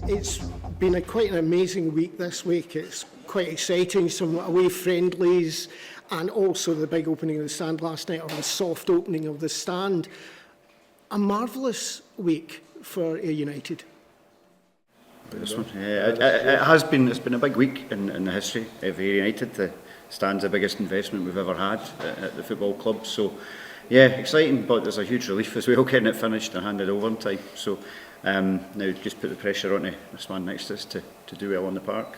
It's been quite an amazing week this week. It's quite exciting, some away friendlies and also the big opening of the stand last night, or the soft opening of the stand. A marvellous week for Ayr United. This one, it has been. It's been a big week in the history of Ayr United. The stand's the biggest investment we've ever had at the football club. So, yeah, exciting, but there's a huge relief as well getting it finished and handed over in time. So now just put the pressure on this man next to us to do well on the park.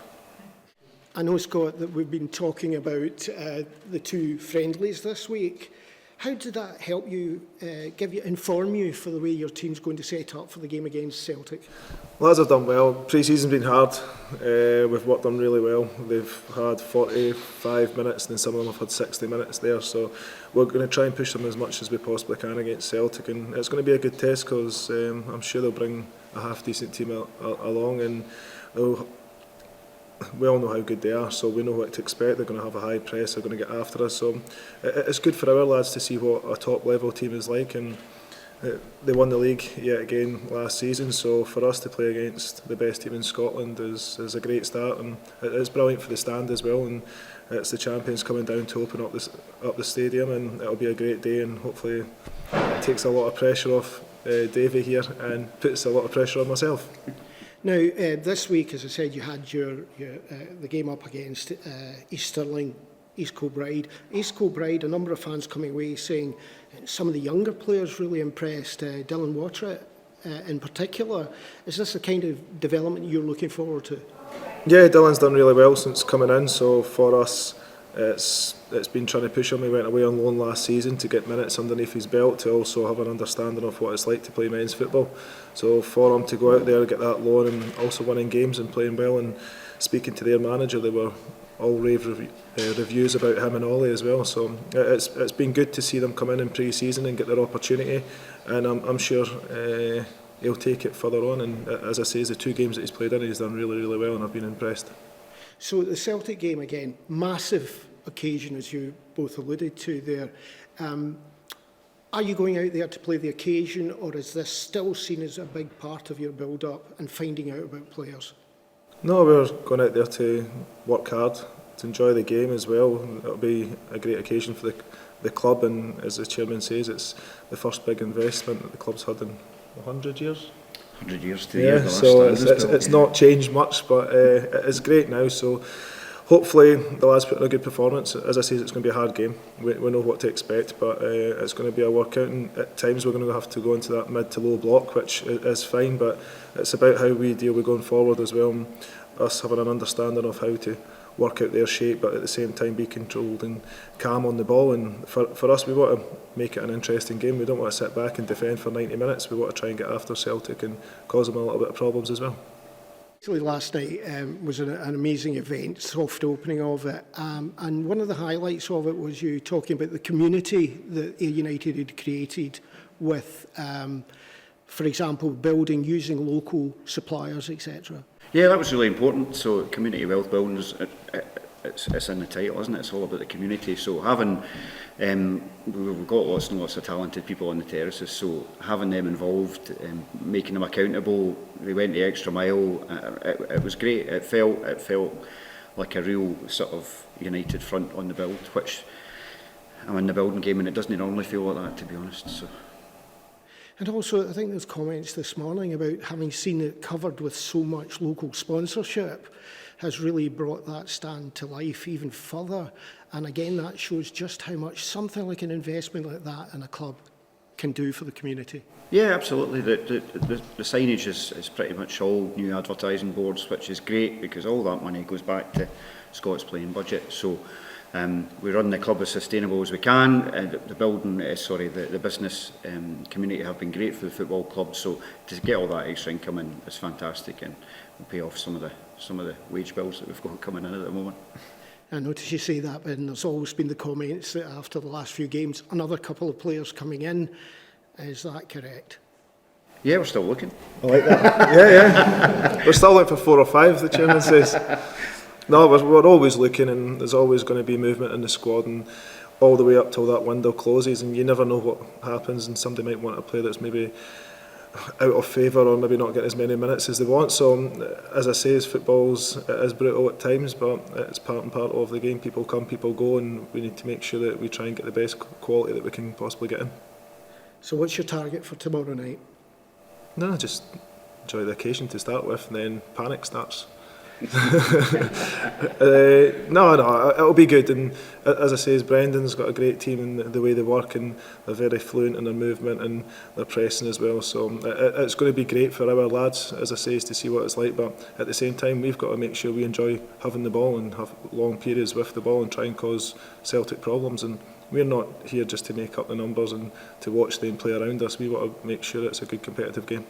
I know, Scott, that we've been talking about the two friendlies this week. How did that help you, inform you for the way your team's going to set up for the game against Celtic? Lads have done well. Pre-season's been hard. We've worked on really well. They've had 45 minutes and then some of them have had 60 minutes there. So we're going to try and push them as much as we possibly can against Celtic. And it's going to be a good test because I'm sure they'll bring a half-decent team along, and we all know how good they are, so we know what to expect. They're going to have a high press, they're going to get after us, so it's good for our lads to see what a top level team is like, and they won the league yet again last season, so for us to play against the best team in Scotland is a great start, and it's brilliant for the stand as well, and it's the champions coming down to open up the stadium, and it'll be a great day, and hopefully it takes a lot of pressure off Davey here and puts a lot of pressure on myself. Now, this week, as I said, you had the game up against East Stirling, East Kilbride. East Kilbride, a number of fans coming away saying some of the younger players really impressed, Dylan Watrett in particular. Is this the kind of development you're looking forward to? Yeah, Dylan's done really well since coming in, so for us it's been trying to push him. He went away on loan last season to get minutes underneath his belt, to also have an understanding of what it's like to play men's football. So for him to go out there, get that loan, and also winning games and playing well, and speaking to their manager, they were all rave reviews about him and Ollie as well. So it's been good to see them come in pre-season and get their opportunity, and I'm sure he'll take it further on. And as I say, the two games that he's played in, he's done really, really well, and I've been impressed. So the Celtic game again, massive occasion, as you both alluded to there. Are you going out there to play the occasion, or is this still seen as a big part of your build-up and finding out about players? No, we're going out there to work hard, to enjoy the game as well. It'll be a great occasion for the club, and as the chairman says, it's the first big investment that the club's had in 100 years. 100 years to yeah, so it's not changed much, but it's great now. So hopefully the lads put in a good performance. As I say, it's going to be a hard game. We know what to expect, but it's going to be a workout, and at times we're going to have to go into that mid to low block, which is fine, but it's about how we deal with going forward as well, and us having an understanding of how to work out their shape, but at the same time be controlled and calm on the ball. And for us, we want to make it an interesting game. We don't want to sit back and defend for 90 minutes. We want to try and get after Celtic and cause them a little bit of problems as well. Actually, last night was an amazing event, soft opening of it, and one of the highlights of it was you talking about the community that Ayr United had created with, for example, building using local suppliers, etc. Yeah, that was really important. So community wealth building it's in the title, isn't it? It's all about the community. So having we've got lots and lots of talented people on the terraces, so having them involved, making them accountable, they went the extra mile. It was great. It felt like a real sort of united front on the build, which I'm in the building game and it doesn't normally feel like that, to be honest. So. And also, I think there's comments this morning about having seen it covered with so much local sponsorship has really brought that stand to life even further. And again, that shows just how much something like an investment like that in a club can do for the community. Yeah, absolutely. The signage is pretty much all new advertising boards, which is great because all that money goes back to Scott's playing budget. So we run the club as sustainable as we can. The building, the business community have been great for the football club. So to get all that extra income in is fantastic, and will pay off some of the wage bills that we've got coming in at the moment. I notice you say that, but there's always been the comments that after the last few games, another couple of players coming in. Is that correct? Yeah, we're still looking. I like that. yeah. We're still looking for 4 or 5, the chairman says. No, we're always looking, and there's always going to be movement in the squad, and all the way up till that window closes, and you never know what happens, and somebody might want a player that's maybe out of favour or maybe not get as many minutes as they want. So as I say, football's it is brutal at times, but it's part and part of the game. People come, people go, and we need to make sure that we try and get the best quality that we can possibly get in. So what's your target for tomorrow night? No, just enjoy the occasion to start with, and then panic starts. No, it'll be good, and as I say, Brendan's got a great team in the way they work, and they're very fluent in their movement and their pressing as well, so it's going to be great for our lads, as I say, to see what it's like, but at the same time we've got to make sure we enjoy having the ball and have long periods with the ball and try and cause Celtic problems, and we're not here just to make up the numbers and to watch them play around us. We want to make sure it's a good competitive game.